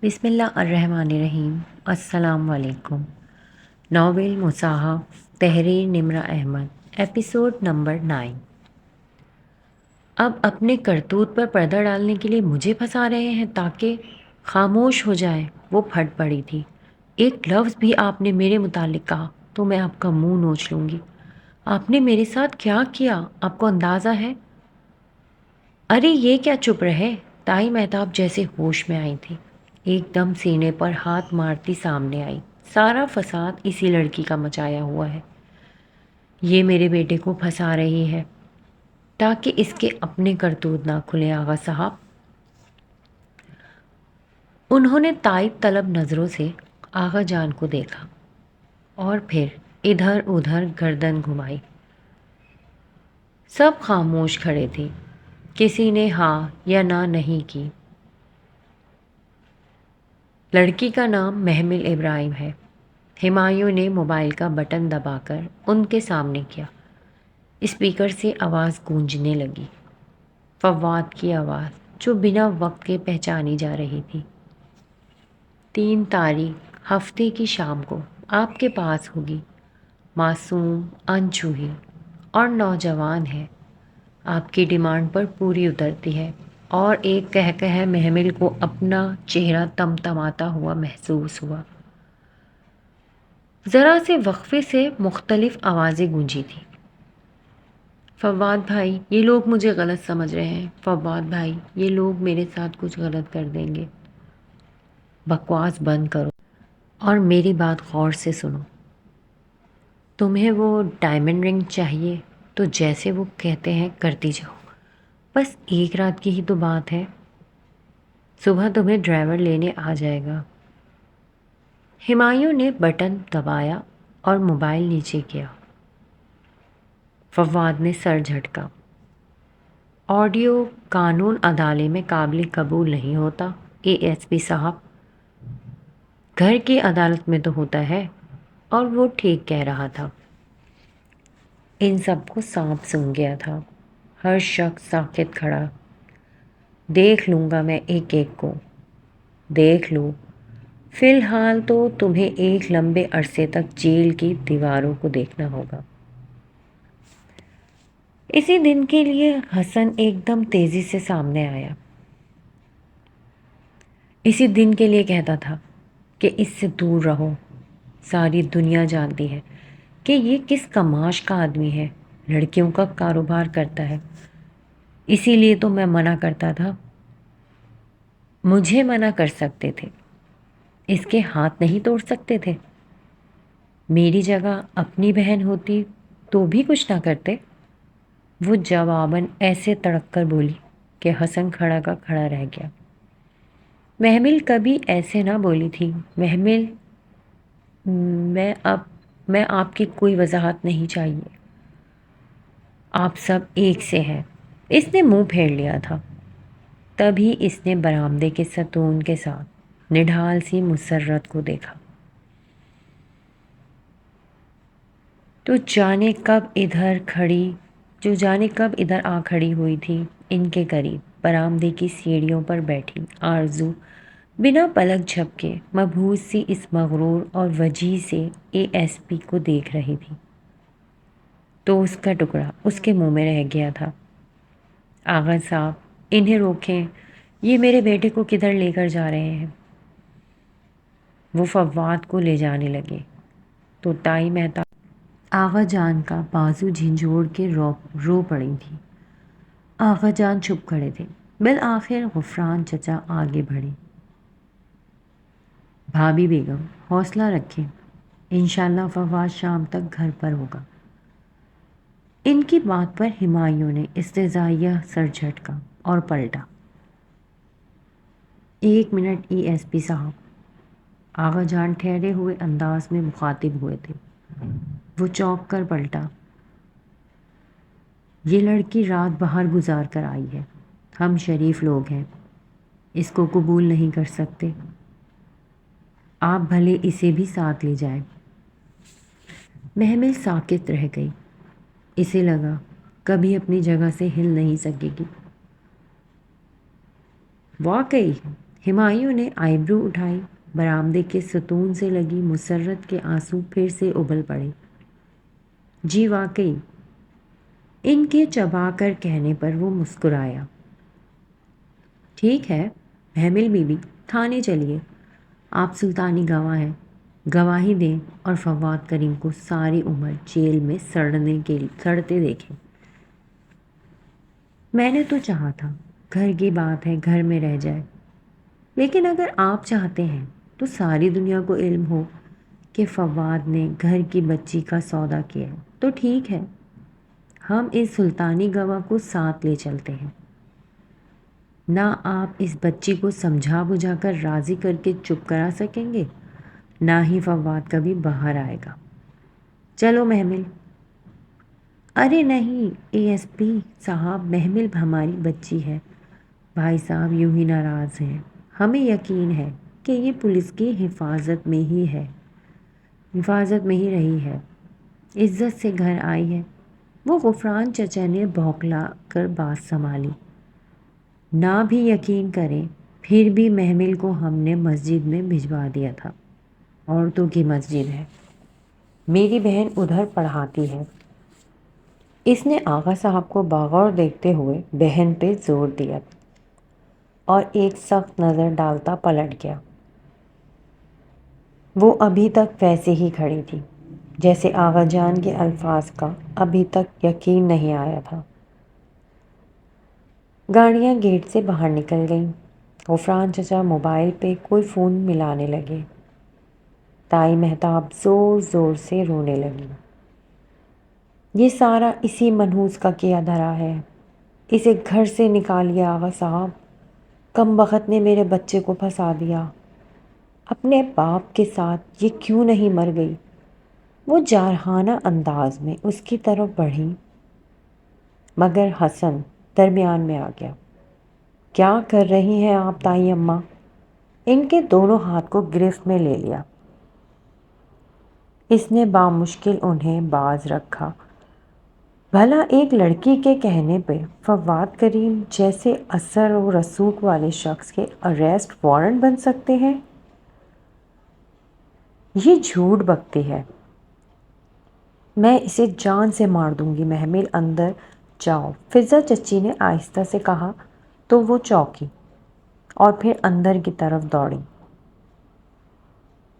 بسم اللہ الرحمن الرحیم۔ السلام علیکم۔ ناول مصاحف، تحریر نمرہ احمد، ایپیسوڈ نمبر 9۔ اب اپنے کرتوت پر پردہ ڈالنے کے لیے مجھے پھنسا رہے ہیں تاکہ خاموش ہو جائے۔ وہ پھٹ پڑی تھی۔ ایک لفظ بھی آپ نے میرے متعلق کہا تو میں آپ کا منہ نوچ لوں گی۔ آپ نے میرے ساتھ کیا کیا آپ کو اندازہ ہے؟ ارے یہ کیا چپ رہے؟ تائی مہتاب جیسے ہوش میں آئی تھی، ایک دم سینے پر ہاتھ مارتی سامنے آئی۔ سارا فساد اسی لڑکی کا مچایا ہوا ہے۔ یہ میرے بیٹے کو پھنسا رہی ہے تاکہ اس کے اپنے کرتوت نہ کھلے آغا صاحب۔ انہوں نے تائید طلب نظروں سے آغا جان کو دیکھا اور پھر ادھر ادھر گردن گھمائی۔ سب خاموش کھڑے تھے، کسی نے ہاں یا نہ نہیں کی۔ لڑکی کا نام محمل ابراہیم ہے۔ ہمایوں نے موبائل کا بٹن دبا کر ان کے سامنے کیا۔ اسپیکر سے آواز گونجنے لگی، فواد کی آواز جو بنا وقت کے پہچانی جا رہی تھی۔ 3 تاریخ ہفتے کی شام کو آپ کے پاس ہوگی۔ معصوم، انچوہی اور نوجوان ہے۔ آپ کی ڈیمانڈ پر پوری اترتی ہے۔ اور ایک کہہ محمل کو اپنا چہرہ تمتماتا ہوا محسوس ہوا۔ ذرا سے وقفے سے مختلف آوازیں گونجی تھیں۔ فواد بھائی، یہ لوگ مجھے غلط سمجھ رہے ہیں۔ فواد بھائی، یہ لوگ میرے ساتھ کچھ غلط کر دیں گے۔ بکواس بند کرو اور میری بات غور سے سنو۔ تمہیں وہ ڈائمنڈ رنگ چاہیے تو جیسے وہ کہتے ہیں کرتی جاؤ۔ بس ایک رات کی ہی تو بات ہے۔ صبح تمہیں ڈرائیور لینے آ جائے گا۔ ہمایوں نے بٹن دبایا اور موبائل نیچے کیا۔ فواد نے سر جھٹکا۔ آڈیو قانون عدالت میں قابل قبول نہیں ہوتا اے ایس پی صاحب۔ گھر کی عدالت میں تو ہوتا ہے۔ اور وہ ٹھیک کہہ رہا تھا۔ ان سب کو سانپ سونگھ گیا تھا۔ ہر شخص ساکت کھڑا۔ دیکھ لوں گا میں ایک ایک کو۔ دیکھ لو۔ فی الحال تو تمہیں ایک لمبے عرصے تک جیل کی دیواروں کو دیکھنا ہوگا۔ اسی دن کے لیے حسن ایک دم تیزی سے سامنے آیا۔ اسی دن کے لیے کہتا تھا کہ اس سے دور رہو۔ ساری دنیا جانتی ہے کہ یہ کس کماش کا آدمی ہے، لڑکیوں کا کاروبار کرتا ہے۔ اسی لیے تو میں منع کرتا تھا۔ مجھے منع کر سکتے تھے، اس کے ہاتھ نہیں توڑ سکتے تھے؟ میری جگہ اپنی بہن ہوتی تو بھی کچھ نہ کرتے؟ وہ جواباً ایسے تڑک کر بولی کہ حسن کھڑا کا کھڑا رہ گیا۔ محمل کبھی ایسے نہ بولی تھی۔ محمل، میں آپ کی کوئی وضاحت نہیں چاہیے۔ آپ سب ایک سے ہیں۔ اس نے منہ پھیر لیا تھا۔ تبھی اس نے برآمدے کے ستون کے ساتھ نڈھال سی مسرت کو دیکھا۔ جو جانے کب ادھر آ کھڑی ہوئی تھی ان کے قریب، برآمدے کی سیڑھیوں پر بیٹھی آرزو بنا پلک جھپکے مبہوت سی اس مغرور اور وجیح سے اے ایس پی کو دیکھ رہی تھی۔ تو اس کا ٹکڑا اس کے منہ میں رہ گیا تھا۔ آغا صاحب، انہیں روکیں، یہ میرے بیٹے کو کدھر لے کر جا رہے ہیں؟ وہ فواد کو لے جانے لگے تو تائی مہتاب آغا جان کا بازو جھنجھوڑ کے رو پڑی تھی۔ آغا جان چھپ کھڑے تھے۔ بالآخر غفران چچا آگے بڑھے۔ بھابھی بیگم، حوصلہ رکھیں، انشاءاللہ فواد شام تک گھر پر ہوگا۔ ان کی بات پر ہمایوں نے استہزائیہ سر جھٹکا اور پلٹا۔ 1 منٹ ای ایس پی صاحب، آغا جان ٹھہرے ہوئے انداز میں مخاطب ہوئے تھے۔ وہ چونک کر پلٹا۔ یہ لڑکی رات باہر گزار کر آئی ہے۔ ہم شریف لوگ ہیں، اس کو قبول نہیں کر سکتے۔ آپ بھلے اسے بھی ساتھ لے جائیں۔ محمل ساکت رہ گئی۔ اسے لگا کبھی اپنی جگہ سے ہل نہیں سکے گی۔ واقعی ہمایوں نے آئیبرو اٹھائی۔ برآمدے کے ستون سے لگی مسرت کے آنسو پھر سے ابل پڑے۔ جی واقعی، ان کے چبا کر کہنے پر وہ مسکرایا۔ ٹھیک ہے محمل بی بی، تھانے چلیے، آپ سلطانی گواہ ہیں، گواہی دیں اور فواد کریم کو ساری عمر جیل میں سڑتے دیکھیں۔ میں نے تو چاہا تھا، گھر کی بات ہے گھر میں رہ جائے، لیکن اگر آپ چاہتے ہیں تو ساری دنیا کو علم ہو کہ فواد نے گھر کی بچی کا سودا کیا ہے تو ٹھیک ہے، ہم اس سلطانی گواہ کو ساتھ لے چلتے ہیں۔ نہ آپ اس بچی کو سمجھا بجھا کر راضی کر کے چپ کرا سکیں گے، نہ ہی فواد کبھی باہر آئے گا۔ چلو محمل۔ ارے نہیں اے ایس پی صاحب، محمل ہماری بچی ہے۔ بھائی صاحب یوں ہی ناراض ہیں، ہمیں یقین ہے کہ یہ پولیس کی حفاظت میں ہی رہی ہے، عزت سے گھر آئی ہے۔ وہ غفران چچا نے بھوکلا کر بات سنبھالی۔ نہ بھی یقین کریں، پھر بھی محمل کو ہم نے مسجد میں بھجوا دیا تھا، عورتوں کی مسجد ہے، میری بہن ادھر پڑھاتی ہے۔ اس نے آغا صاحب کو باغور دیکھتے ہوئے بہن پہ زور دیا اور ایک سخت نظر ڈالتا پلٹ گیا۔ وہ ابھی تک ویسے ہی کھڑی تھی جیسے آغا جان کے الفاظ کا ابھی تک یقین نہیں آیا تھا۔ گاڑیاں گیٹ سے باہر نکل گئیں۔ غفران چچا موبائل پہ کوئی فون ملانے لگے۔ تائی مہتاب زور زور سے رونے لگی۔ یہ سارا اسی منحوس کا کیا دھرا ہے، اسے گھر سے نکالیے آغا صاحب، کم بخت نے میرے بچے کو پھنسا دیا۔ اپنے باپ کے ساتھ یہ کیوں نہیں مر گئی؟ وہ جارحانہ انداز میں اس کی طرف بڑھی، مگر حسن درمیان میں آ گیا۔ کیا کر رہی ہیں آپ تائی اماں؟ ان کے دونوں ہاتھ کو گرفت میں لے لیا۔ اس نے بامشکل انہیں باز رکھا۔ بھلا ایک لڑکی کے کہنے پہ فواد کریم جیسے اثر و رسوخ والے شخص کے اریسٹ وارنٹ بن سکتے ہیں؟ یہ جھوٹ بکتی ہے، میں اسے جان سے مار دوں گی۔ محمل اندر جاؤ، فضا چچی نے آہستہ سے کہا تو وہ چونکی اور پھر اندر کی طرف دوڑی۔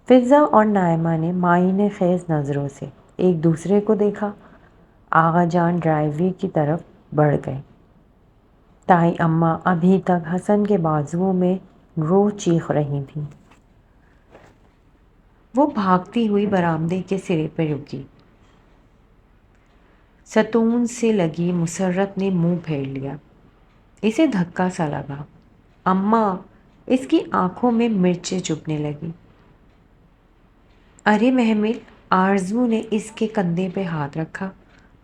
فضا اور نائمہ نے معائنہ خیز نظروں سے ایک دوسرے کو دیکھا۔ آغا جان ڈرائیو وے کی طرف بڑھ گئے۔ تائی اماں ابھی تک حسن کے بازوؤں میں رو چیخ رہی تھیں۔ وہ بھاگتی ہوئی برآمدے کے سرے پہ رکی۔ ستون سے لگی مسرت نے منہ پھیر لیا۔ اسے دھکا سا لگا۔ اماں! اس کی آنکھوں میں مرچیں چبھنے لگی۔ ارے محمل! آرزو نے اس کے کندھے پہ ہاتھ رکھا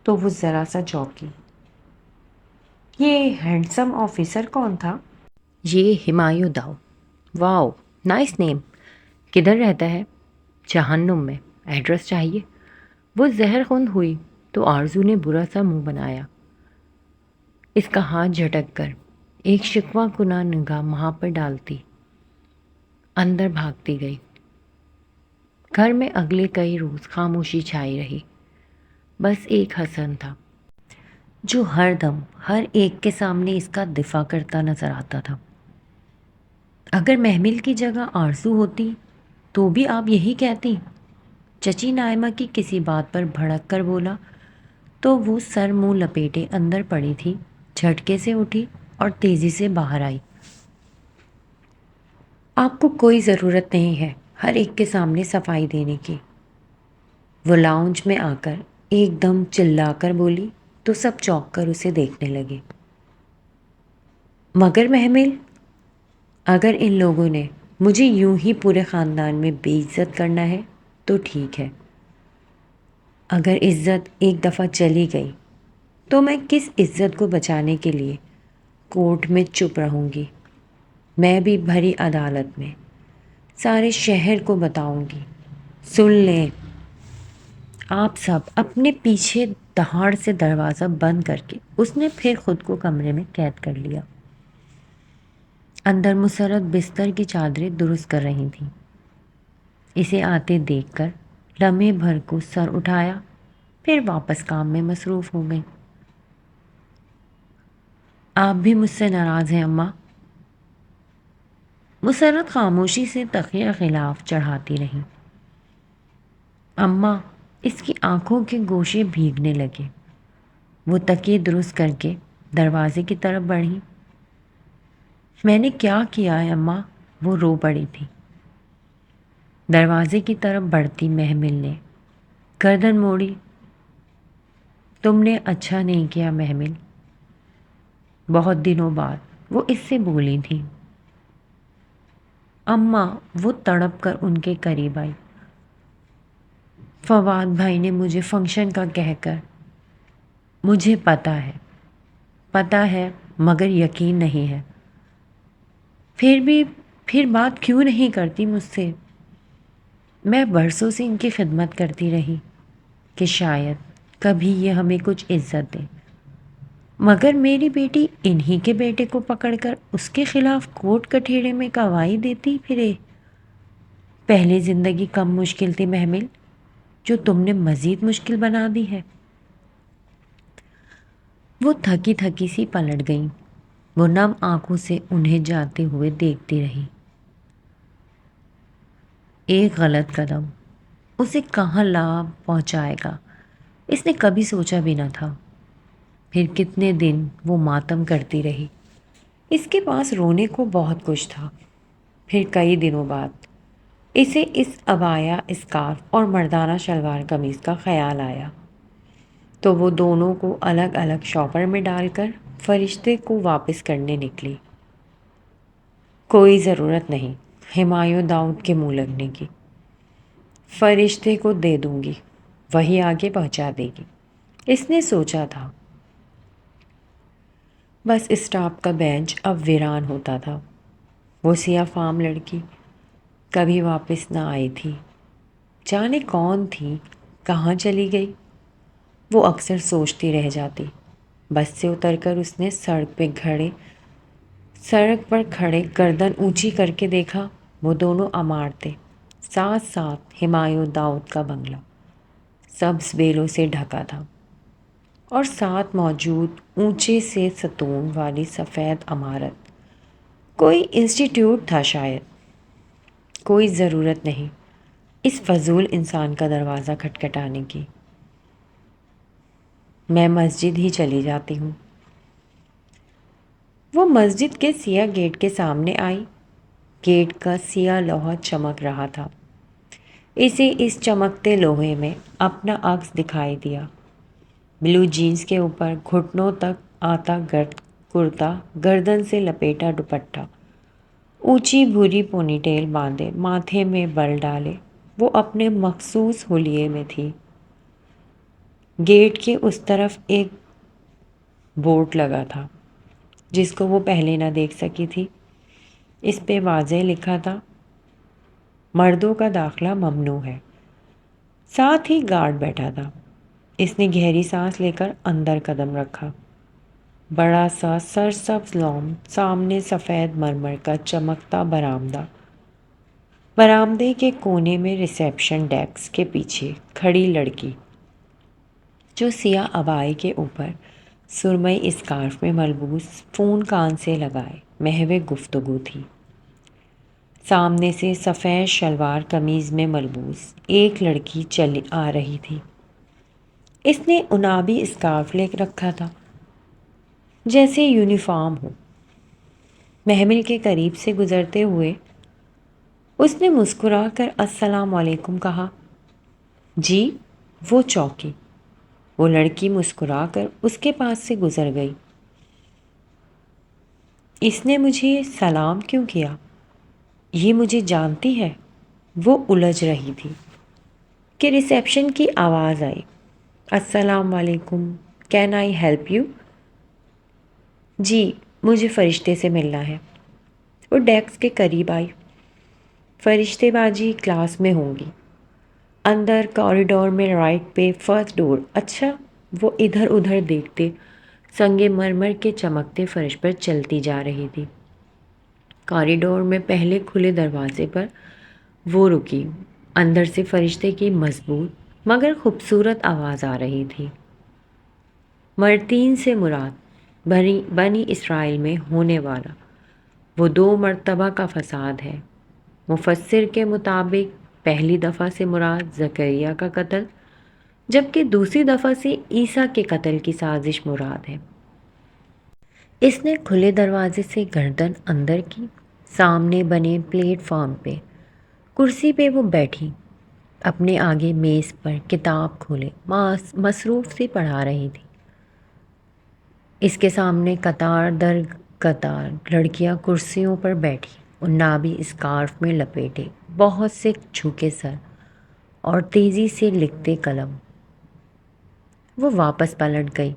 تو وہ ذرا سا چونکی۔ یہ ہینڈسم آفیسر کون تھا؟ یہ ہمایوں داؤ۔ واو، نائس نیم۔ کدھر رہتا ہے؟ جہنم میں۔ ایڈریس چاہیے؟ وہ زہر خوند ہوئی تو آرزو نے برا سا منہ بنایا۔ اس کا ہاتھ جھٹک کر ایک شکوہ کناں نگاہ وہاں پر ڈالتی اندر بھاگتی گئی۔ گھر میں اگلے کئی روز خاموشی چھائی رہی۔ بس ایک حسن تھا جو ہر دم ہر ایک کے سامنے اس کا دفاع کرتا نظر آتا تھا۔ اگر محمل کی جگہ آرزو ہوتی تو بھی آپ یہی کہتی؟ چچی نائمہ کی کسی بات پر بھڑک کر بولا تو وہ سر منہ لپیٹے اندر پڑی تھی، جھٹکے سے اٹھی اور تیزی سے باہر آئی۔ آپ کو کوئی ضرورت نہیں ہے ہر ایک کے سامنے صفائی دینے کی۔ وہ لاؤنج میں آ کر ایک دم چلا کر بولی تو سب چونک کر اسے دیکھنے لگے۔ مگر محمل، اگر ان لوگوں نے مجھے یوں ہی پورے خاندان میں بے عزت کرنا ہے تو ٹھیک ہے۔ اگر عزت ایک دفعہ چلی گئی تو میں کس عزت کو بچانے کے لیے کورٹ میں چپ رہوں گی؟ میں بھی بھری عدالت میں سارے شہر کو بتاؤں گی۔ سن لیں آپ سب۔ اپنے پیچھے دہاڑ سے دروازہ بند کر کے اس نے پھر خود کو کمرے میں قید کر لیا۔ اندر مسرت بستر کی چادریں درست کر رہی تھیں۔ اسے آتے دیکھ کر لمحے بھر کو سر اٹھایا، پھر واپس کام میں مصروف ہو گئی۔ آپ بھی مجھ سے ناراض ہیں اماں؟ مسرت خاموشی سے تقیہ خلاف چڑھاتی رہی۔ اماں، اس کی آنکھوں کے گوشے بھیگنے لگے۔ وہ تکیے درست کر کے دروازے کی طرف بڑھی۔ میں نے کیا کیا ہے اماں؟ وہ رو پڑی تھی۔ دروازے کی طرف بڑھتی محمل نے گردن موڑی۔ تم نے اچھا نہیں کیا محمل۔ بہت دنوں بعد وہ اس سے بولی تھی۔ اماں، وہ تڑپ کر ان کے قریب آئی۔ فواد بھائی نے مجھے فنکشن کا کہہ کر، مجھے پتہ ہے مگر یقین نہیں ہے۔ پھر بات کیوں نہیں کرتی مجھ سے؟ میں برسوں سے ان کی خدمت کرتی رہی کہ شاید کبھی یہ ہمیں کچھ عزت دے، مگر میری بیٹی انہی کے بیٹے کو پکڑ کر اس کے خلاف کوٹ کٹھیڑے میں گواہی دیتی پھرے۔ پہلے زندگی کم مشکل تھی محمل، جو تم نے مزید مشکل بنا دی ہے۔ وہ تھکی تھکی سی پلٹ گئیں۔ وہ نم آنکھوں سے انہیں جاتے ہوئے دیکھتی رہی۔ ایک غلط قدم اسے کہاں لا پہنچائے گا، اس نے کبھی سوچا بھی نہ تھا۔ پھر کتنے دن وہ ماتم کرتی رہی۔ اس کے پاس رونے کو بہت کچھ تھا۔ پھر کئی دنوں بعد اسے اس عبایا اسکارف اور مردانہ شلوار قمیض کا خیال آیا، تو وہ دونوں کو الگ الگ شاپر میں ڈال کر فرشتے کو واپس کرنے نکلی۔ کوئی ضرورت نہیں ہمایوں داؤد کے منہ لگنے کی، فرشتے کو دے دوں گی، وہی آگے پہنچا دے گی، اس نے سوچا تھا۔ بس اسٹاپ کا بینچ اب ویران ہوتا تھا۔ وہ سیاہ فام لڑکی کبھی واپس نہ آئی تھی۔ جانے کون تھی، کہاں چلی گئی؟ وہ اکثر سوچتی رہ جاتی۔ بس سے اتر کر اس نے سڑک پر کھڑے گردن اونچی کر کے دیکھا۔ وہ دونوں عمارتیں ساتھ ساتھ ہمایوں داؤد کا بنگلہ سبز بیلوں سے ڈھکا تھا، اور ساتھ موجود اونچے سے ستون والی سفید عمارت کوئی انسٹیٹیوٹ تھا شاید۔ کوئی ضرورت نہیں اس فضول انسان کا دروازہ کھٹکھٹانے کی، میں مسجد ہی چلی جاتی ہوں۔ وہ مسجد کے سیاہ گیٹ کے سامنے آئی۔ گیٹ کا سیاہ لوہا چمک رہا تھا۔ اسے اس چمکتے لوہے میں اپنا عکس دکھائی دیا۔ بلو جینس کے اوپر گھٹنوں تک آتا کرتا، گردن سے لپیٹا دوپٹہ، اونچی بھوری پونی ٹیل باندھے، ماتھے میں بل ڈالے، وہ اپنے مخصوص حلیے میں تھی۔ گیٹ کے اس طرف ایک بورڈ لگا تھا جس کو وہ پہلے نہ دیکھ سکی تھی۔ اس پہ واضح لکھا تھا، مردوں کا داخلہ ممنوع ہے۔ ساتھ ہی گارڈ بیٹھا تھا۔ اس نے گہری سانس لے کر اندر قدم رکھا۔ بڑا سا سرسبز لان، سامنے سفید مرمر کا چمکتا برآمدہ، برآمدے کے کونے میں ریسیپشن ڈیسک کے پیچھے کھڑی لڑکی جو سیاہ عبائی کے اوپر سرمئی اسکارف میں ملبوس، فون کان سے لگائے محو گفتگو تھی۔ سامنے سے سفید شلوار قمیض میں ملبوس ایک لڑکی چلی آ رہی تھی۔ اس نے عنابی اسکارف لے رکھا تھا، جیسے یونیفارم ہو۔ محمل کے قریب سے گزرتے ہوئے اس نے مسکرا کر السلام علیکم کہا۔ جی، وہ چوکی۔ وہ لڑکی مسکرا کر اس کے پاس سے گزر گئی۔ اس نے مجھے سلام کیوں کیا؟ یہ مجھے جانتی ہے؟ وہ الجھ رہی تھی کہ ریسیپشن کی آواز آئی، السلام علیکم، کین آئی ہیلپ یو؟ جی، مجھے فرشتے سے ملنا ہے۔ وہ ڈیسک کے قریب آئی۔ فرشتے باجی کلاس میں ہوں گی، اندر کوریڈور میں رائٹ پہ فرسٹ ڈور۔ اچھا، وہ ادھر ادھر دیکھتے سنگ مرمر کے چمکتے فرش پر چلتی جا رہی تھی۔ کاریڈور میں پہلے کھلے دروازے پر وہ رکی۔ اندر سے فرشتے کی مضبوط مگر خوبصورت آواز آ رہی تھی۔ مرتین سے مراد بنی اسرائیل میں ہونے والا وہ 2 مرتبہ کا فساد ہے۔ مفسر کے مطابق پہلی دفعہ سے مراد زکریا کا قتل، جبکہ دوسری دفعہ سے عیسیٰ کے قتل کی سازش مراد ہے۔ اس نے کھلے دروازے سے گردن اندر کی۔ سامنے بنے پلیٹ فارم پہ کرسی پہ وہ بیٹھی، اپنے آگے میز پر کتاب کھولے مصروف سی پڑھا رہی تھی۔ اس کے سامنے قطار در قطار لڑکیاں کرسیوں پر بیٹھی، نابی اسکارف میں لپیٹے، بہت سے جھکے سر اور تیزی سے لکھتے قلم۔ وہ واپس پلٹ گئی۔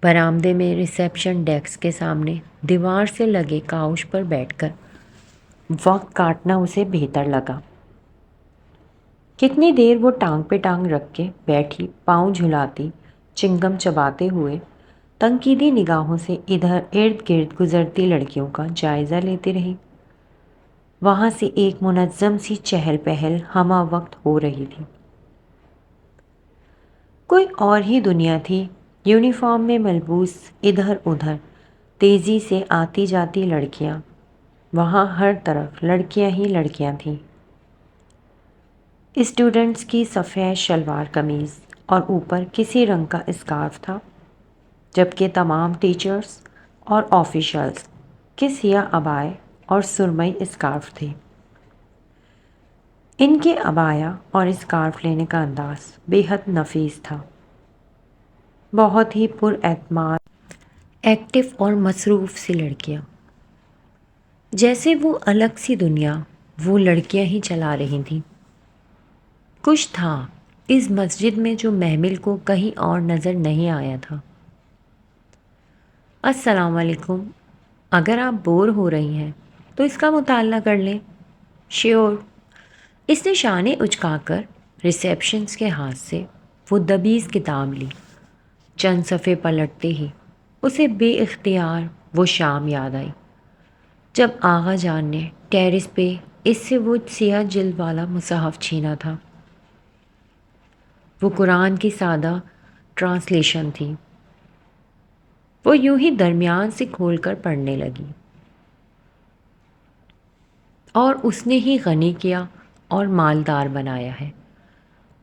برآمدے میں ریسیپشن ڈیسک کے سامنے دیوار سے لگے کاؤچ پر بیٹھ کر وقت کاٹنا اسے بہتر لگا۔ کتنی دیر وہ ٹانگ پہ ٹانگ رکھ کے بیٹھی، پاؤں جھلاتی، چنگم چباتے ہوئے تنقیدی نگاہوں سے ادھر ارد گرد گزرتی لڑکیوں کا جائزہ لیتی رہی۔ وہاں سے ایک منظم سی چہل پہل ہمہ وقت ہو رہی تھی۔ کوئی اور ہی دنیا تھی۔ یونیفارم میں ملبوس ادھر ادھر تیزی سے آتی جاتی لڑکیاں، وہاں ہر طرف لڑکیاں ہی لڑکیاں تھیں۔ اسٹوڈنٹس کی سفید شلوار قمیض اور اوپر کسی رنگ کا اسکارف تھا، جبکہ تمام ٹیچرز اور آفیشلز کے سیاہ عبائے اور سرمئی اسکارف تھے۔ ان کے عبایا اور اسکارف لینے کا انداز بے حد نفیس تھا۔ بہت ہی پر اعتماد، ایکٹیو اور مصروف سی لڑکیاں، جیسے وہ الگ سی دنیا وہ لڑکیاں ہی چلا رہی تھیں۔ کچھ تھا اس مسجد میں جو محمل کو کہیں اور نظر نہیں آیا تھا۔ السلام علیکم، اگر آپ بور ہو رہی ہیں تو اس کا مطالعہ کر لیں۔ شیور۔ اس نے شانے اچکا کر ریسیپشنس کے ہاتھ سے وہ دبیز کتاب لی۔ چند صفحے پلٹتے ہی اسے بے اختیار وہ شام یاد آئی جب آغا جان نے ٹیرس پہ اس سے وہ سیاہ جلد والا مصحف چھینا تھا۔ وہ قرآن کی سادہ ٹرانسلیشن تھی۔ وہ یوں ہی درمیان سے کھول کر پڑھنے لگی، اور اس نے ہی غنی کیا اور مالدار بنایا ہے،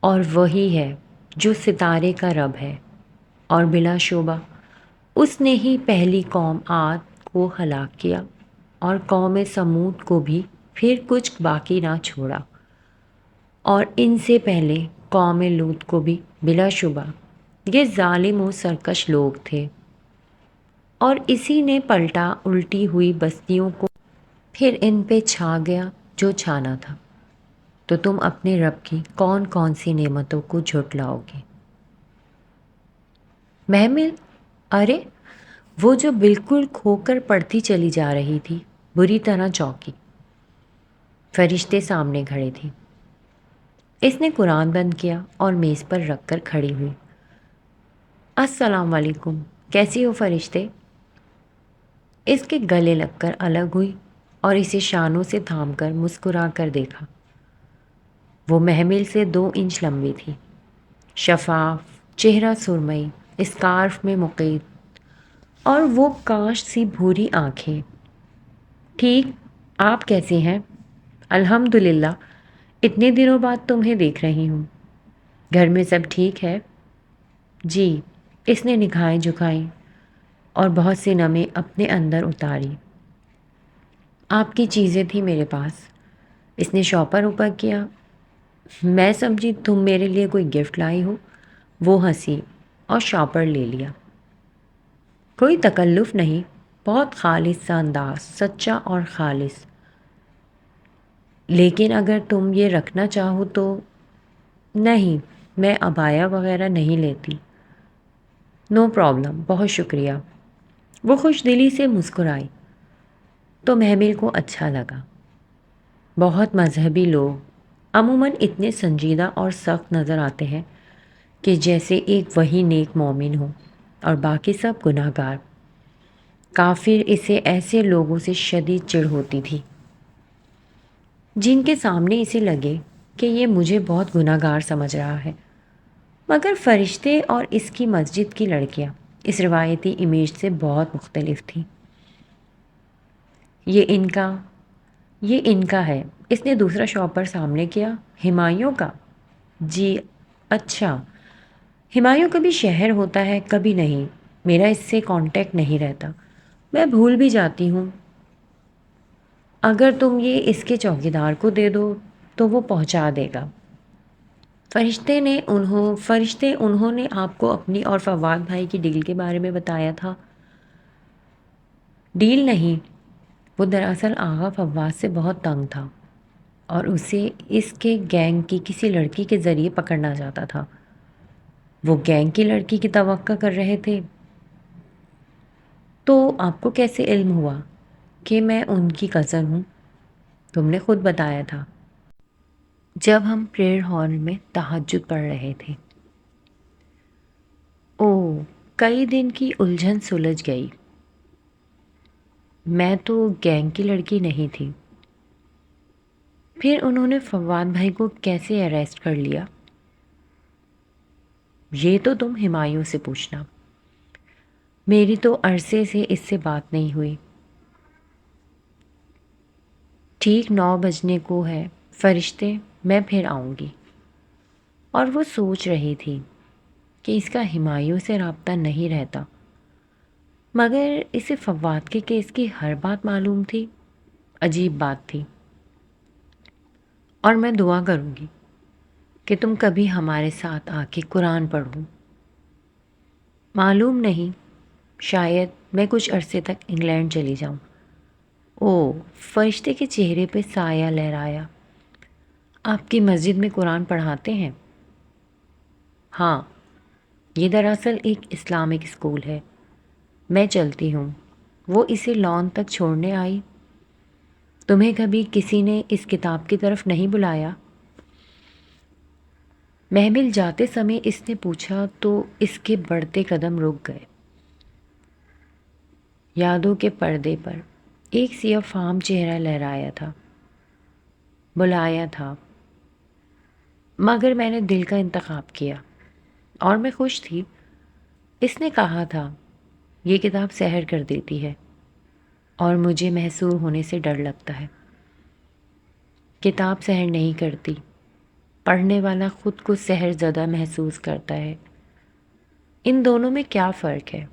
اور وہی ہے جو ستارے کا رب ہے، اور بلا شبہ اس نے ہی پہلی قوم عاد کو ہلاک کیا اور قوم سمود کو بھی پھر کچھ باقی نہ چھوڑا، اور ان سے پہلے قوم لوط کو بھی بلا شبہ یہ ظالم و سرکش لوگ تھے، اور اسی نے پلٹا الٹی ہوئی بستیوں کو پھر ان پہ چھا گیا جو چھانا تھا۔ تو تم اپنے رب کی کون کون سی نعمتوں کو جھٹلاؤ گے؟ محمل، ارے وہ جو بالکل کھو کر پڑھتی چلی جا رہی تھی بری طرح چونکی۔ فرشتے سامنے کھڑے تھے۔ اس نے قرآن بند کیا اور میز پر رکھ کر کھڑی ہوئی۔ السلام علیکم، کیسی ہو فرشتے؟ اس کے گلے لگ کر الگ ہوئی اور اسے شانوں سے تھام کر مسکرا کر دیکھا۔ وہ محمل سے 2 انچ لمبی تھی، شفاف، چہرہ سرمئی، اسکارف میں مقید، اور وہ کاش سی بھوری آنکھیں۔ ٹھیک، آپ کیسے ہیں؟ الحمدللہ، اتنے دنوں بعد تمہیں دیکھ رہی ہوں۔ گھر میں سب ٹھیک ہے؟ جی، اس نے نگاہیں جھکائیں اور بہت سی نمیں اپنے اندر اتاری۔ آپ کی چیزیں تھیں میرے پاس۔ اس نے شاپر اوپر کیا۔ میں سمجھی تم میرے لیے کوئی گفٹ لائی ہو۔ وہ ہنسی اور شاپر لے لیا۔ کوئی تکلف نہیں، بہت خالص سا انداز، سچا اور خالص۔ لیکن اگر تم یہ رکھنا چاہو تو۔ نہیں، میں عبایا وغیرہ نہیں لیتی۔ نو پرابلم، بہت شکریہ۔ وہ خوش دلی سے مسکرائی تو محمل کو اچھا لگا۔ بہت مذہبی لوگ عموماً اتنے سنجیدہ اور سخت نظر آتے ہیں کہ جیسے ایک وہی نیک مومن ہو اور باقی سب گناہ گار۔ کافر اسے ایسے لوگوں سے شدید چڑ ہوتی تھی جن کے سامنے اسے لگے کہ یہ مجھے بہت گناہ گار سمجھ رہا ہے، مگر فرشتے اور اس کی مسجد کی لڑکیاں اس روایتی امیج سے بہت مختلف تھیں۔ یہ ان کا یہ ان کا ہے، اس نے دوسرا شاپر سامنے کیا۔ ہمایوں کا؟ جی اچھا، ہمایوں کبھی شہر ہوتا ہے کبھی نہیں، میرا اس سے کانٹیکٹ نہیں رہتا، میں بھول بھی جاتی ہوں۔ اگر تم یہ اس کے چوکیدار کو دے دو تو وہ پہنچا دے گا۔ فرشتے انہوں نے آپ کو اپنی اور فواد بھائی کی ڈیل کے بارے میں بتایا تھا؟ ڈیل نہیں، وہ دراصل آغا فواد سے بہت تنگ تھا اور اسے اس کے گینگ کی کسی لڑکی کے ذریعے پکڑنا چاہتا تھا۔ وہ گینگ کی لڑکی کی توقع کر رہے تھے۔ تو آپ کو کیسے علم ہوا کہ میں ان کی کزن ہوں؟ تم نے خود بتایا تھا جب ہم پریئر ہال میں تہجد پڑھ رہے تھے۔ اوہ، کئی دن کی الجھن سلجھ گئی۔ میں تو گینگ کی لڑکی نہیں تھی۔ پھر انہوں نے فواد بھائی کو کیسے اریسٹ کر لیا؟ یہ تو تم ہمایوں سے پوچھنا، میری تو عرصے سے اس سے بات نہیں ہوئی۔ ٹھیک 9 بجنے کو ہے فرشتے، میں پھر آؤں گی۔ اور وہ سوچ رہی تھی کہ اس کا ہمایوں سے رابطہ نہیں رہتا، مگر اسے فواد کے کیس کی ہر بات معلوم تھی۔ عجیب بات تھی۔ اور میں دعا کروں گی کہ تم کبھی ہمارے ساتھ آ کے قرآن پڑھو۔ معلوم نہیں، شاید میں کچھ عرصے تک انگلینڈ چلی جاؤں۔ اوہ، فرشتے کے چہرے پہ سایہ لہرایا۔ آپ کی مسجد میں قرآن پڑھاتے ہیں؟ ہاں، یہ دراصل ایک اسلامک اسکول ہے۔ میں چلتی ہوں۔ وہ اسے لان تک چھوڑنے آئی۔ تمہیں کبھی کسی نے اس کتاب کی طرف نہیں بلایا؟ محمل جاتے سمے اس نے پوچھا تو اس کے بڑھتے قدم رک گئے۔ یادوں کے پردے پر ایک سیاہ فام چہرہ لہرایا تھا۔ بلایا تھا، مگر میں نے دل کا انتخاب کیا اور میں خوش تھی۔ اس نے کہا تھا یہ کتاب سحر کر دیتی ہے اور مجھے محصور ہونے سے ڈر لگتا ہے۔ کتاب سحر نہیں کرتی، پڑھنے والا خود کو سحر زدہ محسوس کرتا ہے۔ ان دونوں میں کیا فرق ہے؟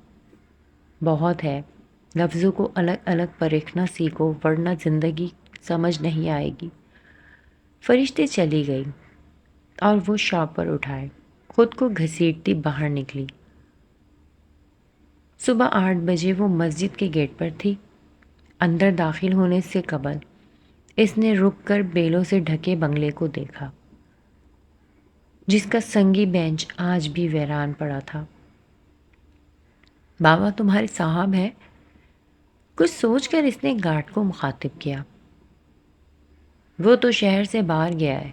بہت ہے۔ لفظوں کو الگ الگ پرکھنا سیکھو ورنہ زندگی سمجھ نہیں آئے گی۔ فرشتے چلی گئی اور وہ شاپر اٹھائے خود کو گھسیٹتی باہر نکلی۔ صبح 8 بجے وہ مسجد کے گیٹ پر تھی۔ اندر داخل ہونے سے قبل اس نے رک کر بیلوں سے ڈھکے بنگلے کو دیکھا جس کا سنگی بینچ آج بھی ویران پڑا تھا۔ بابا تمہارے صاحب ہے؟ کچھ سوچ کر اس نے گارڈ کو مخاطب کیا۔ وہ تو شہر سے باہر گیا ہے۔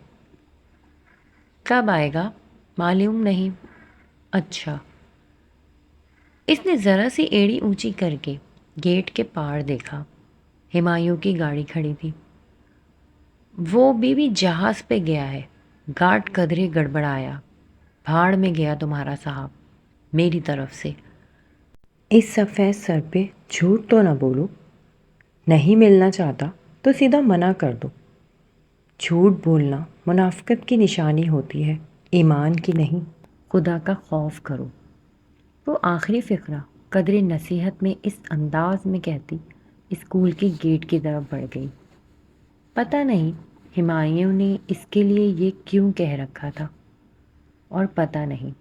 کب آئے گا؟ معلوم نہیں۔ اچھا۔ اس نے ذرا سی ایڑی اونچی کر کے گیٹ کے پار دیکھا۔ ہمایوں کی گاڑی کھڑی تھی۔ وہ بھی جہاز پہ گیا ہے۔ گارڈ قدرے گڑبڑایا۔ بھاڑ میں گیا تمہارا صاحب، میری طرف سے۔ اس سفید سر پہ جھوٹ تو نہ بولو۔ نہیں ملنا چاہتا تو سیدھا منع کر دو۔ جھوٹ بولنا منافقت کی نشانی ہوتی ہے، ایمان کی نہیں۔ خدا کا خوف کرو۔ وہ آخری فقرہ قدر نصیحت میں اس انداز میں کہتی اسکول کے گیٹ کی طرف بڑھ گئی۔ پتہ نہیں ہمایوں نے اس کے لیے یہ کیوں کہہ رکھا تھا، اور پتہ نہیں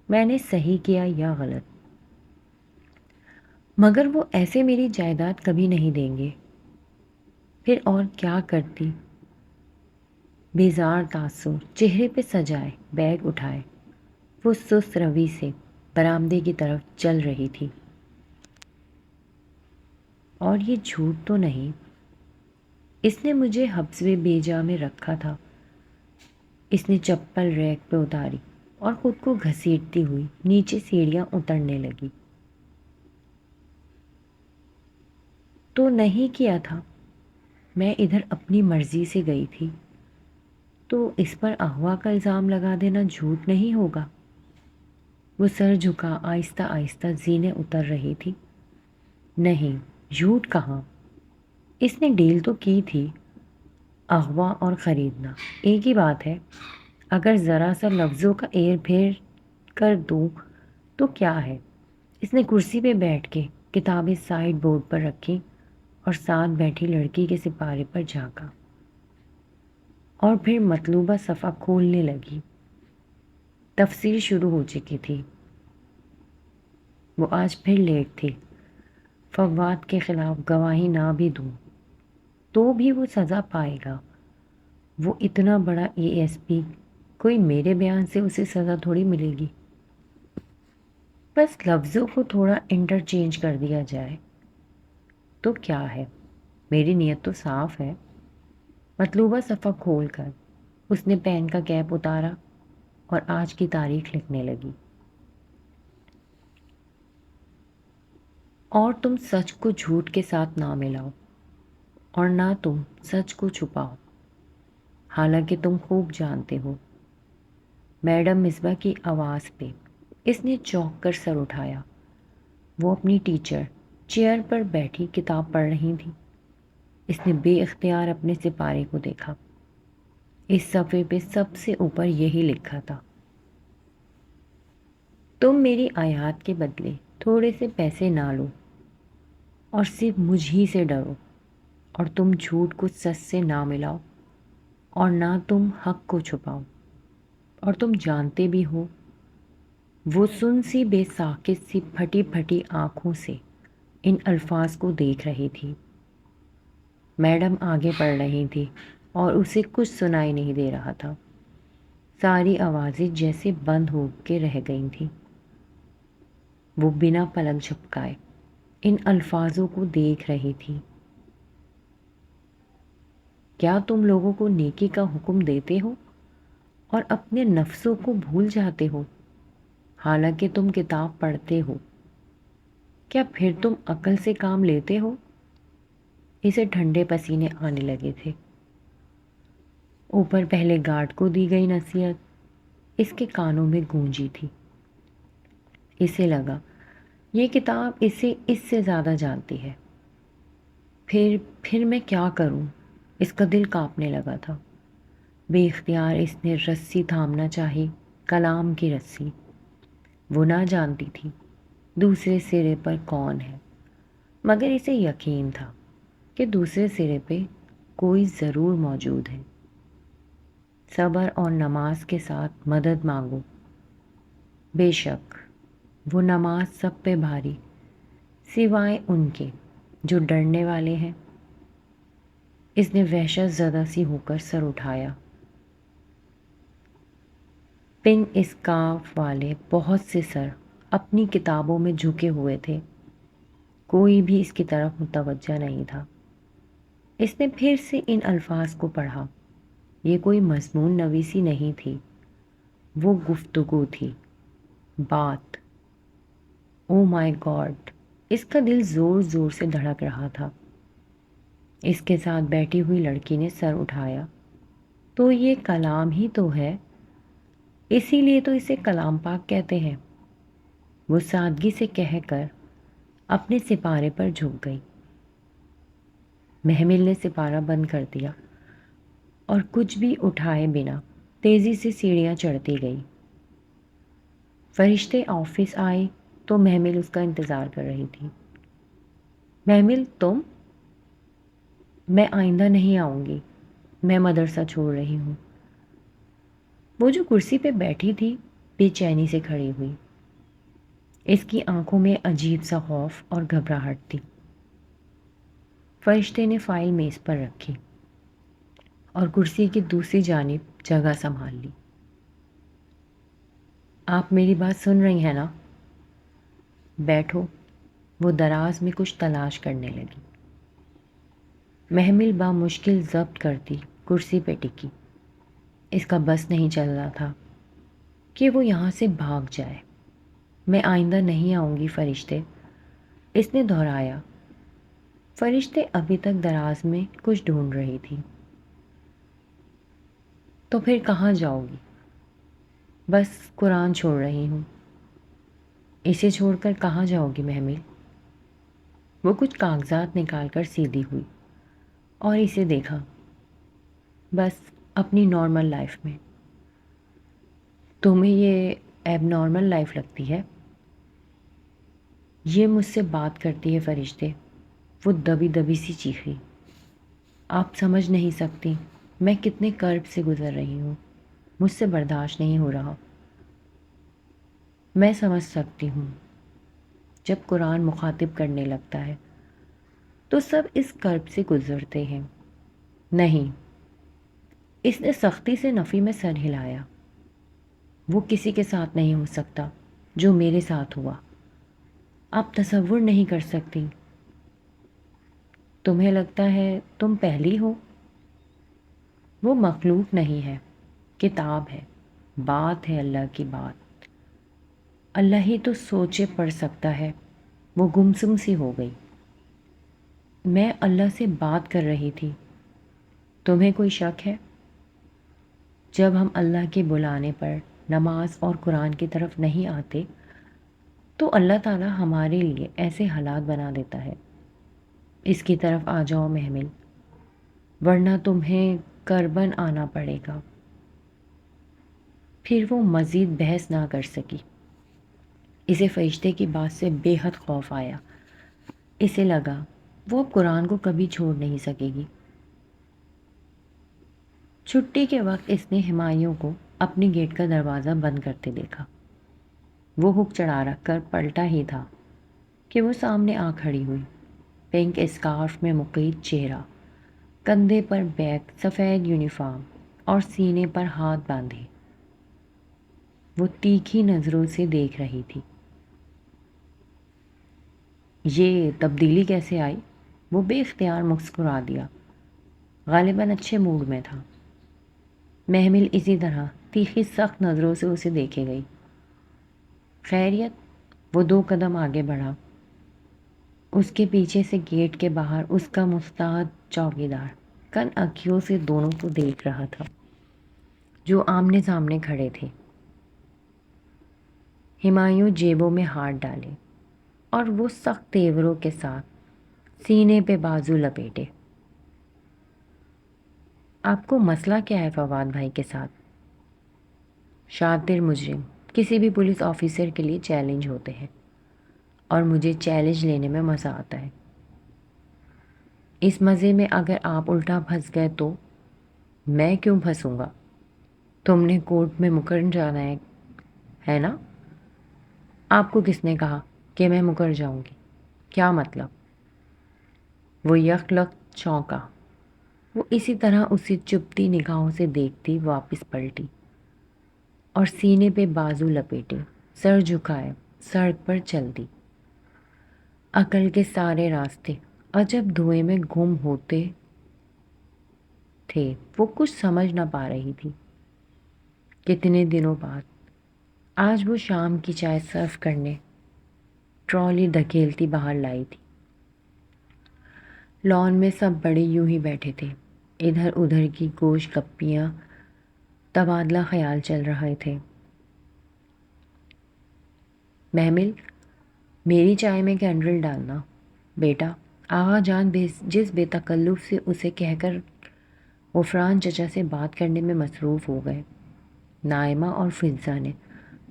میں نے صحیح کیا یا غلط، مگر وہ ایسے میری جائیداد کبھی نہیں دیں گے۔ پھر اور کیا کرتی؟ بیزار تاثر چہرے پہ سجائے بیگ اٹھائے وہ سست روی سے برآمدے کی طرف چل رہی تھی۔ اور یہ جھوٹ تو نہیں، اس نے مجھے حبس بے جا میں رکھا تھا۔ اس نے چپل ریک پہ اتاری اور خود کو گھسیٹتی ہوئی نیچے سیڑھیاں اترنے لگی۔ تو نہیں کیا تھا، میں ادھر اپنی مرضی سے گئی تھی، تو اس پر اغوا کا الزام لگا دینا جھوٹ نہیں ہوگا؟ وہ سر جھکا آہستہ آہستہ زینے اتر رہی تھی۔ نہیں، جھوٹ کہاں، اس نے ڈیل تو کی تھی، اغوا اور خریدنا ایک ہی بات ہے۔ اگر ذرا سا لفظوں کا ایر پھیر کر دوں تو کیا ہے؟ اس نے کرسی پہ بیٹھ کے کتابیں سائڈ بورڈ پر رکھی اور ساتھ بیٹھی لڑکی کے سپارے پر جھانکا، اور پھر مطلوبہ صفحہ کھولنے لگی۔ تفسیر شروع ہو چکی تھی۔ وہ آج پھر لیٹ تھی۔ فواد کے خلاف گواہی نہ بھی دوں تو بھی وہ سزا پائے گا۔ وہ اتنا بڑا ASP، کوئی میرے بیان سے اسے سزا تھوڑی ملے گی۔ بس لفظوں کو تھوڑا انٹرچینج کر دیا جائے تو کیا ہے؟ میری نیت تو صاف ہے۔ مطلوبہ صفحہ کھول کر اس نے پین کا کیپ اتارا اور آج کی تاریخ لکھنے لگی۔ اور تم سچ کو جھوٹ کے ساتھ نہ ملاؤ، اور نہ تم سچ کو چھپاؤ، حالانکہ تم خوب جانتے ہو۔ میڈم مصباح کی آواز پہ اس نے چونک کر سر اٹھایا۔ وہ اپنی ٹیچر چیئر پر بیٹھی کتاب پڑھ رہی تھی۔ اس نے بے اختیار اپنے سپارے کو دیکھا۔ اس صفحے پہ سب سے اوپر یہی لکھا تھا: تم میری آیات کے بدلے تھوڑے سے پیسے نہ لو، اور صرف مجھ ہی سے ڈرو، اور تم جھوٹ کو سچ سے نہ ملاؤ، اور نہ تم حق کو چھپاؤ، اور تم جانتے بھی ہو۔ وہ سن سی بے ساکت سی پھٹی پھٹی آنکھوں سے ان الفاظ کو دیکھ رہی تھی۔ میڈم آگے پڑھ رہی تھی اور اسے کچھ سنائی نہیں دے رہا تھا۔ ساری آوازیں جیسے بند ہو کے رہ گئی تھیں۔ وہ بنا پلک جھپکائے ان الفاظوں کو دیکھ رہی تھی۔ کیا تم لوگوں کو نیکی کا حکم دیتے ہو اور اپنے نفسوں کو بھول جاتے ہو، حالانکہ تم کتاب پڑھتے ہو؟ کیا پھر تم عقل سے کام لیتے ہو؟ اسے ٹھنڈے پسینے آنے لگے تھے۔ اوپر پہلے گارڈ کو دی گئی نصیحت اس کے کانوں میں گونجی تھی۔ اسے لگا یہ کتاب اسے اس سے زیادہ جانتی ہے۔ پھر میں کیا کروں؟ اس کا دل کانپنے لگا تھا۔ بے اختیار اس نے رسی تھامنا چاہی، کلام کی رسی۔ وہ نہ جانتی تھی دوسرے سرے پر کون ہے، مگر اسے یقین تھا کہ دوسرے سرے پہ کوئی ضرور موجود ہے۔ صبر اور نماز کے ساتھ مدد مانگو۔ بے شک وہ نماز سب پہ بھاری، سوائے ان کے جو ڈرنے والے ہیں۔ اس نے وحشت زدہ سی ہو کر سر اٹھایا۔ پن اسکارف والے بہت سے سر اپنی کتابوں میں جھکے ہوئے تھے۔ کوئی بھی اس کی طرف متوجہ نہیں تھا۔ اس نے پھر سے ان الفاظ کو پڑھا۔ یہ کوئی مضمون نویسی نہیں تھی، وہ گفتگو تھی، بات۔ او مائی گاڈ! اس کا دل زور زور سے دھڑک رہا تھا۔ اس کے ساتھ بیٹھی ہوئی لڑکی نے سر اٹھایا۔ تو یہ کلام ہی تو ہے، اسی لیے تو اسے کلام پاک کہتے ہیں۔ وہ سادگی سے کہہ کر اپنے سپارے پر جھک گئی۔ محمل نے سپارہ بند کر دیا اور کچھ بھی اٹھائے بنا تیزی سے سیڑھیاں چڑھتی گئی۔ فرشتے آفس آئے تو محمل اس کا انتظار کر رہی تھی۔ محمل تم؟ میں آئندہ نہیں آؤں گی، میں مدرسہ چھوڑ رہی ہوں۔ وہ جو کرسی پہ بیٹھی تھی بے چینی سے کھڑی ہوئی۔ اس کی آنکھوں میں عجیب سا خوف اور گھبراہٹ تھی۔ فرشتے نے فائل میز پر رکھی اور کرسی کی دوسری جانب جگہ سنبھال لی۔ آپ میری بات سن رہی ہیں نا؟ بیٹھو۔ وہ دراز میں کچھ تلاش کرنے لگی۔ محمل بامشکل ضبط کرتی کرسی پہ ٹکی۔ اس کا بس نہیں چل رہا تھا کہ وہ یہاں سے بھاگ جائے۔ میں آئندہ نہیں آؤں گی فرشتے، اس نے دہرایا۔ فرشتے ابھی تک دراز میں کچھ ڈھونڈ رہی تھی۔ تو پھر کہاں جاؤ گی؟ بس قرآن چھوڑ رہی ہوں۔ اسے چھوڑ کر کہاں جاؤ گی محمل؟ وہ کچھ کاغذات نکال کر سیدھی ہوئی اور اسے دیکھا۔ بس اپنی نارمل لائف میں۔ تمہیں یہ ایب نارمل لائف لگتی ہے؟ یہ مجھ سے بات کرتی ہے فرشتے، وہ دبی دبی سی چیخی۔ آپ سمجھ نہیں سکتی میں کتنے کرب سے گزر رہی ہوں، مجھ سے برداشت نہیں ہو رہا۔ میں سمجھ سکتی ہوں، جب قرآن مخاطب کرنے لگتا ہے تو سب اس کرب سے گزرتے ہیں۔ نہیں، اس نے سختی سے نفی میں سر ہلایا۔ وہ کسی کے ساتھ نہیں ہو سکتا جو میرے ساتھ ہوا۔ آپ تصور نہیں کر سکتی۔ تمہیں لگتا ہے تم پہلی ہو؟ وہ مخلوق نہیں ہے، کتاب ہے، بات ہے اللہ کی بات۔ اللہ ہی تو سوچے پڑھ سکتا ہے۔ وہ گمسم سی ہو گئی۔ میں اللہ سے بات کر رہی تھی، تمہیں کوئی شک ہے؟ جب ہم اللہ کے بلانے پر نماز اور قرآن کی طرف نہیں آتے تو اللہ تعالیٰ ہمارے لیے ایسے حالات بنا دیتا ہے۔ اس کی طرف آ جاؤ محمل، ورنہ تمہیں کربن آنا پڑے گا۔ پھر وہ مزید بحث نہ کر سکی۔ اسے فرشتے کی بات سے بے حد خوف آیا۔ اسے لگا وہ اب قرآن کو کبھی چھوڑ نہیں سکے گی۔ چھٹی کے وقت اس نے ہمایوں کو اپنی گیٹ کا دروازہ بند کرتے دیکھا۔ وہ ہک چڑھا رکھ کر پلٹا ہی تھا کہ وہ سامنے آ کھڑی ہوئی، پنک اسکارف میں مقید چہرہ، کندھے پر بیگ، سفید یونیفارم اور سینے پر ہاتھ باندھے۔ وہ تیکھی نظروں سے دیکھ رہی تھی۔ یہ تبدیلی کیسے آئی؟ وہ بے اختیار مسکرا دیا، غالباً اچھے موڈ میں تھا۔ محمل اسی طرح تیکھی سخت نظروں سے اسے دیکھے گئی۔ خیریت؟ وہ 2 قدم آگے بڑھا۔ اس کے پیچھے سے گیٹ کے باہر اس کا مستعد چوکیدار کن اکھیوں سے دونوں کو دیکھ رہا تھا جو آمنے سامنے کھڑے تھے۔ ہمایوں جیبوں میں ہاتھ ڈالے اور وہ سخت تیوروں کے ساتھ سینے پہ بازو لپیٹے۔ آپ کو مسئلہ کیا ہے فواد بھائی کے ساتھ؟ شاطر مجرم کسی بھی پولیس آفیسر کے لیے چیلنج ہوتے ہیں، اور مجھے چیلنج لینے میں مزہ آتا ہے۔ اس مزے میں اگر آپ الٹا پھنس گئے تو میں کیوں پھنسوں گا؟ تم نے کورٹ میں مکر جانا ہے نا؟ آپ کو کس نے کہا کہ میں مکر جاؤں گی؟ کیا مطلب؟ وہ یکلخت چونکا۔ وہ اسی طرح اسے چپتی نگاہوں سے دیکھتی واپس پلٹی اور سینے پہ بازو لپیٹے سر جھکائے سڑک پر چل دی۔ عقل کے سارے راستے عجب دھوئیں میں گم ہوتے تھے۔ وہ کچھ سمجھ نہ پا رہی تھی۔ کتنے دنوں بعد آج وہ شام کی چائے سرو کرنے ٹرالی دھکیلتی باہر لائی تھی۔ لان میں سب بڑے یوں ہی بیٹھے تھے، ادھر ادھر کی گوشت گپیاں تبادلہ خیال چل رہے تھے۔ محمل، میری چائے میں کینڈل ڈالنا بیٹا۔ آغا جان جس بے تکلف سے اسے کہہ کر غفران چچا سے بات کرنے میں مصروف ہو گئے۔ نائمہ اور فضہ نے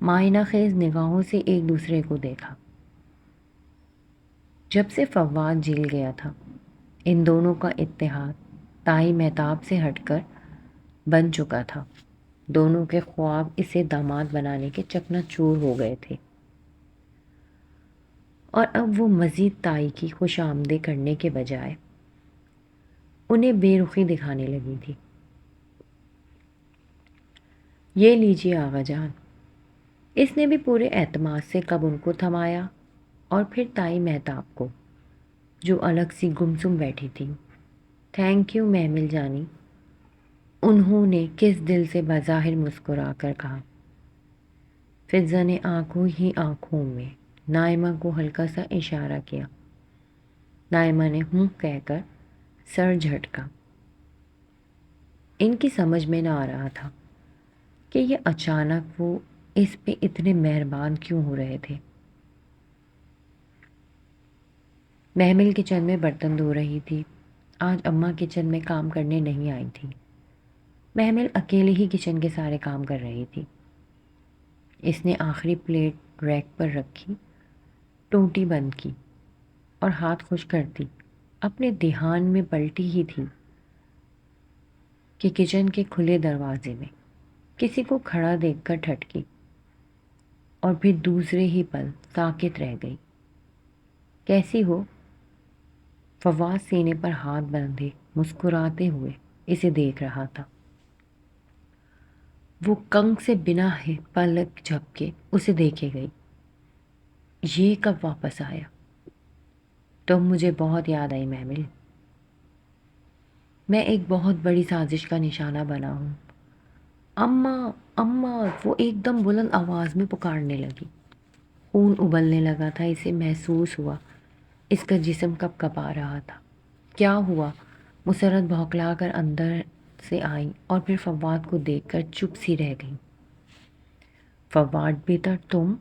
معائنہ خیز نگاہوں سے ایک دوسرے کو دیکھا۔ جب سے فواد جل گیا تھا ان دونوں کا اتحاد تائی مہتاب سے ہٹ کر بن چکا تھا۔ دونوں کے خواب اسے داماد بنانے کے چکنا چور ہو گئے تھے، اور اب وہ مزید تائی کی خوش آمدید کرنے کے بجائے انہیں بے رخی دکھانے لگی تھی۔ یہ لیجیے آغا جان۔ اس نے بھی پورے اعتماد سے کب ان کو تھمایا اور پھر تائی مہتاب کو جو الگ سی گمسم بیٹھی تھی۔ تھینک یو محمل جانی، انہوں نے کس دل سے بظاہر مسکرا کر کہا۔ فضہ نے آنکھوں ہی آنکھوں میں نائمہ کو ہلکا سا اشارہ کیا۔ نائمہ نے ہوں کہہ کر سر جھٹکا۔ ان کی سمجھ میں نہ آ رہا تھا کہ یہ اچانک وہ اس پہ اتنے مہربان کیوں ہو رہے تھے۔ محمل کچن میں برتن دھو رہی تھی۔ آج اماں کچن میں کام کرنے نہیں آئی تھی۔ محمل اکیلے ہی کچن کے سارے کام کر رہی تھی۔ اس نے آخری پلیٹ ریک پر رکھی، ٹوٹی بند کی اور ہاتھ خشک کرتی اپنے دھیان میں پلٹی ہی تھی کہ کچن کے کھلے دروازے میں کسی کو کھڑا دیکھ کر ٹھٹکی اور پھر دوسرے ہی پل ساکت رہ گئی۔ کیسی ہو؟ فواد سینے پر ہاتھ باندھے مسکراتے ہوئے اسے دیکھ رہا تھا۔ وہ کنگ سے بنا پلک جھپکے اسے دیکھے گئی۔ یہ کب واپس آیا؟ تم مجھے بہت یاد آئی محمل۔ میں ایک بہت بڑی سازش کا نشانہ بنا ہوں۔ اماں اماں، وہ ایک دم بلند آواز میں پکارنے لگی۔ خون ابلنے لگا تھا، اسے محسوس ہوا اس کا جسم کب کپا رہا تھا۔ کیا ہوا؟ مسرت بھوکلا کر اندر سے آئی اور پھر فواد کو دیکھ کر چپ سی رہ گئی۔ فواد بیٹا تم؟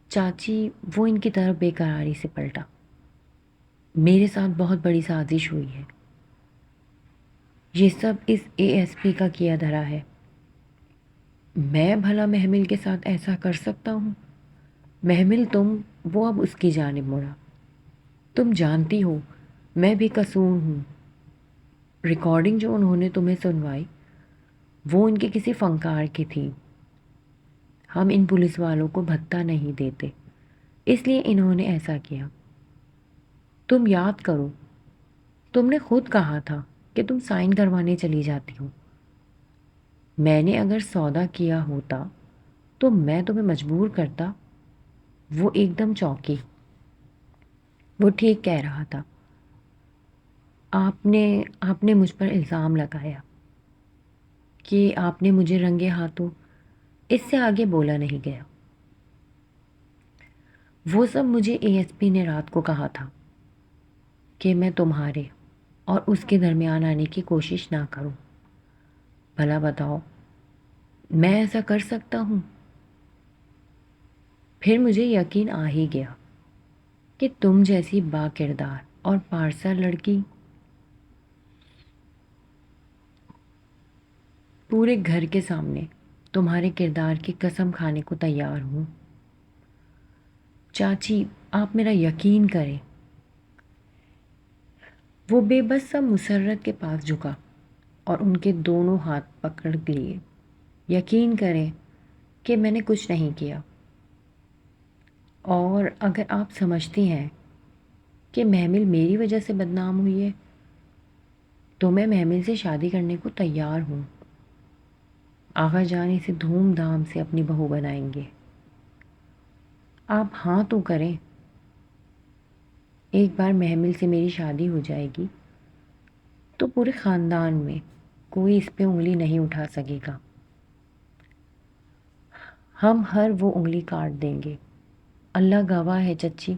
چاچی، وہ ان کی طرف بے قراری سے پلٹا۔ میرے ساتھ بہت بڑی سازش ہوئی ہے۔ یہ سب اس ASP کا کیا دھرا ہے۔ میں بھلا محمل کے ساتھ ایسا کر سکتا ہوں؟ محمل تم، وہ اب اس کی جانب مڑا، تم جانتی ہو میں بھی قصور ہوں۔ ریکارڈنگ جو انہوں نے تمہیں سنوائی وہ ان کے کسی فنکار کی تھی۔ ہم ان پولیس والوں کو بھتہ نہیں دیتے، اس لیے انہوں نے ایسا کیا۔ تم یاد کرو، تم نے خود کہا تھا کہ تم سائن کروانے چلی جاتی ہو۔ میں نے اگر سودا کیا ہوتا تو میں تمہیں مجبور کرتا۔ وہ ایک دم چونکی۔ وہ ٹھیک کہہ رہا تھا۔ آپ نے مجھ پر الزام لگایا کہ آپ نے مجھے رنگے ہاتھوں۔ اس سے آگے بولا نہیں گیا۔ وہ سب مجھے ASP نے رات کو کہا تھا کہ میں تمہارے اور اس کے درمیان آنے کی کوشش نہ کروں۔ بھلا بتاؤ میں ایسا کر سکتا ہوں؟ پھر مجھے یقین آ ہی گیا کہ تم جیسی با کردار اور پارسا لڑکی پورے گھر کے سامنے تمہارے کردار کی قسم کھانے کو تیار ہوں۔ چاچی آپ میرا یقین کریں۔ وہ بے بس سا مسرت کے پاس جھکا اور ان کے دونوں ہاتھ پکڑ لیے۔ یقین کریں کہ میں نے کچھ نہیں کیا، اور اگر آپ سمجھتی ہیں کہ محمل میری وجہ سے بدنام ہوئی ہے تو میں محمل سے شادی کرنے کو تیار ہوں۔ آغا جان اسے دھوم دھام سے اپنی بہو بنائیں گے۔ آپ ہاں تو کریں۔ ایک بار محمل سے میری شادی ہو جائے گی تو پورے خاندان میں کوئی اس پہ انگلی نہیں اٹھا سکے گا۔ ہم ہر وہ انگلی کاٹ دیں گے۔ اللہ گواہ ہے چچی،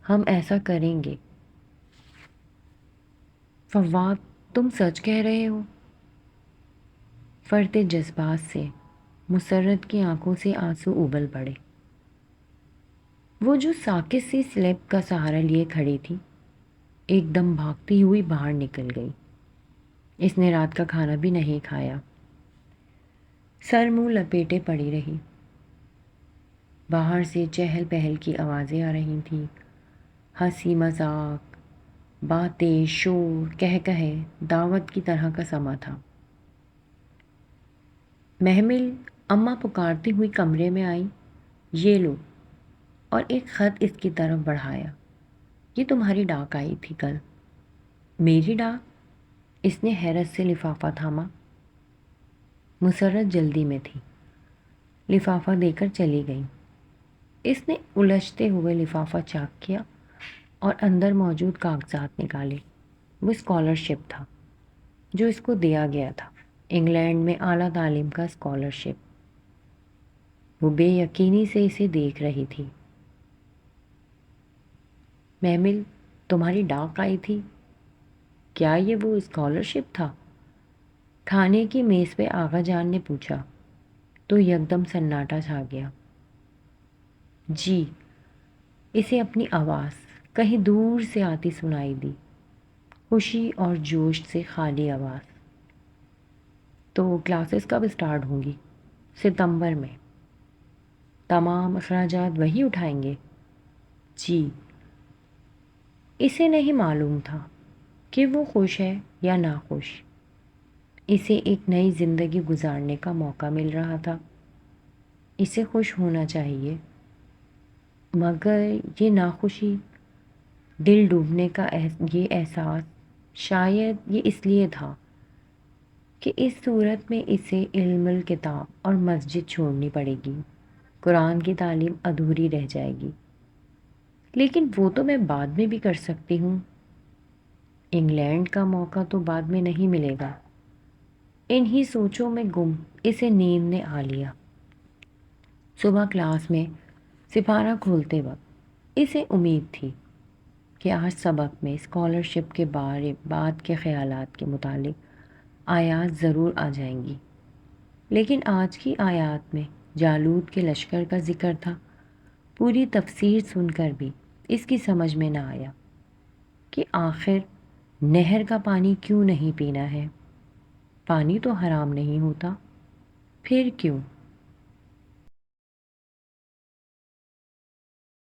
ہم ایسا کریں گے۔ فواد تم سچ کہہ رہے ہو؟ فرتے جذبات سے مسرت کی آنکھوں سے آنسو ابل پڑے۔ وہ جو ساکت سی سلیب کا سہارا لیے کھڑی تھی ایک دم بھاگتی ہوئی باہر نکل گئی۔ اس نے رات کا کھانا بھی نہیں کھایا، سر منہ لپیٹے پڑی رہی۔ باہر سے چہل پہل کی آوازیں آ رہی تھیں، ہنسی مذاق، باتیں، شور، کہے دعوت کی طرح کا سما تھا۔ محمل اماں پکارتی ہوئی کمرے میں آئی۔ یہ لو، اور ایک خط اس کی طرف بڑھایا۔ یہ تمہاری ڈاک آئی تھی کل۔ میری ڈاک؟ اس نے حیرت سے لفافہ تھاما۔ مسرت جلدی میں تھی، لفافہ دے کر چلی گئی۔ اس نے الجھتے ہوئے لفافہ چاک کیا اور اندر موجود کاغذات نکالے۔ وہ اسکالرشپ تھا جو اس کو دیا گیا تھا، انگلینڈ میں اعلیٰ تعلیم کا اسکالرشپ۔ وہ بے یقینی سے اسے دیکھ رہی تھی۔ محمل تمہاری ڈاک آئی تھی؟ کیا یہ وہ اسکالرشپ تھا؟ کھانے کی میز پہ آغا جان نے پوچھا تو یکدم سناٹا چھا گیا۔ جی، اسے اپنی آواز کہیں دور سے آتی سنائی دی، خوشی اور جوش سے خالی آواز۔ تو کلاسز کب اسٹارٹ ہوں گی؟ ستمبر میں۔ تمام اخراجات وہی اٹھائیں گے؟ جی۔ اسے نہیں معلوم تھا کہ وہ خوش ہے یا ناخوش۔ اسے ایک نئی زندگی گزارنے کا موقع مل رہا تھا۔ اسے خوش ہونا چاہیے، مگر یہ ناخوشی، دل ڈوبنے کا یہ احساس شاید یہ اس لیے تھا کہ اس صورت میں اسے علم الکتاب اور مسجد چھوڑنی پڑے گی، قرآن کی تعلیم ادھوری رہ جائے گی۔ لیکن وہ تو میں بعد میں بھی کر سکتی ہوں۔ انگلینڈ کا موقع تو بعد میں نہیں ملے گا۔ انہی سوچوں میں گم اسے نیند نے آ لیا۔ صبح کلاس میں سپارہ کھولتے وقت اسے امید تھی کہ آج سبق میں اسکالرشپ کے بعد کے خیالات کے متعلق آیات ضرور آ جائیں گی، لیکن آج کی آیات میں جالوت کے لشکر کا ذکر تھا۔ پوری تفسیر سن کر بھی اس کی سمجھ میں نہ آیا کہ آخر نہر کا پانی کیوں نہیں پینا ہے۔ پانی تو حرام نہیں ہوتا، پھر کیوں